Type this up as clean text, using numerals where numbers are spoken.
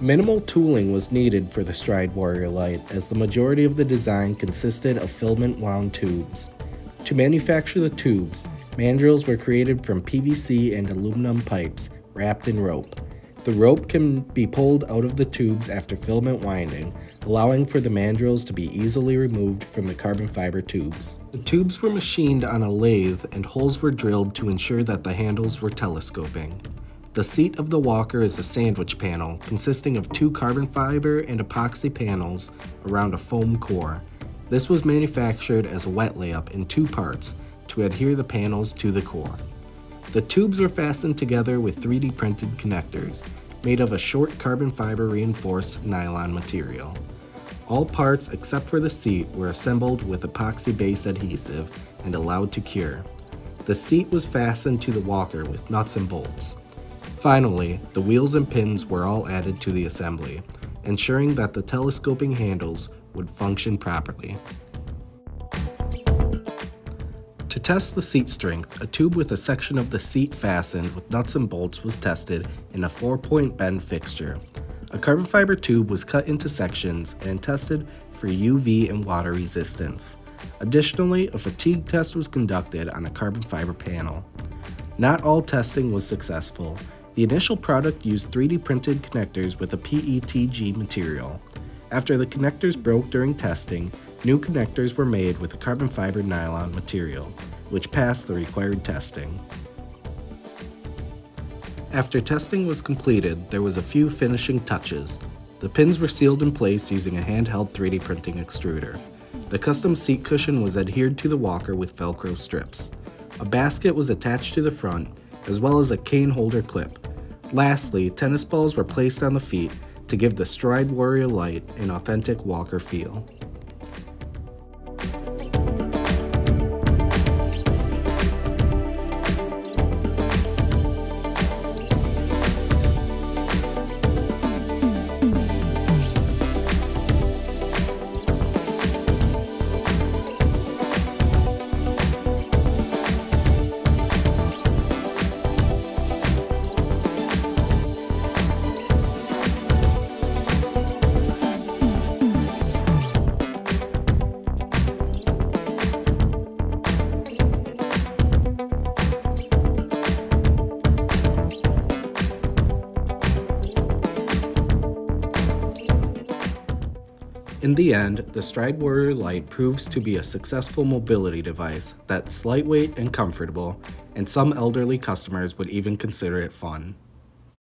Minimal tooling was needed for the Stride Warrior Lite, as the majority of the design consisted of filament-wound tubes. To manufacture the tubes, mandrels were created from PVC and aluminum pipes wrapped in rope. The rope can be pulled out of the tubes after filament winding, allowing for the mandrels to be easily removed from the carbon fiber tubes. The tubes were machined on a lathe and holes were drilled to ensure that the handles were telescoping. The seat of the walker is a sandwich panel consisting of 2 carbon fiber and epoxy panels around a foam core. This was manufactured as a wet layup in 2 parts to adhere the panels to the core. The tubes were fastened together with 3D printed connectors made of a short carbon fiber reinforced nylon material. All parts except for the seat were assembled with epoxy-based adhesive and allowed to cure. The seat was fastened to the walker with nuts and bolts. Finally, the wheels and pins were all added to the assembly, ensuring that the telescoping handles would function properly. To test the seat strength, a tube with a section of the seat fastened with nuts and bolts was tested in a 4-point bend fixture. A carbon fiber tube was cut into sections and tested for UV and water resistance. Additionally, a fatigue test was conducted on a carbon fiber panel. Not all testing was successful. The initial product used 3D printed connectors with a PETG material. After the connectors broke during testing, new connectors were made with a carbon fiber nylon material, which passed the required testing. After testing was completed, there was a few finishing touches. The pins were sealed in place using a handheld 3D printing extruder. The custom seat cushion was adhered to the walker with Velcro strips. A basket was attached to the front, as well as a cane holder clip. Lastly, tennis balls were placed on the feet to give the Stride Warrior Lite an authentic walker feel. In the end, the Stride Warrior Lite proves to be a successful mobility device that's lightweight and comfortable, and some elderly customers would even consider it fun.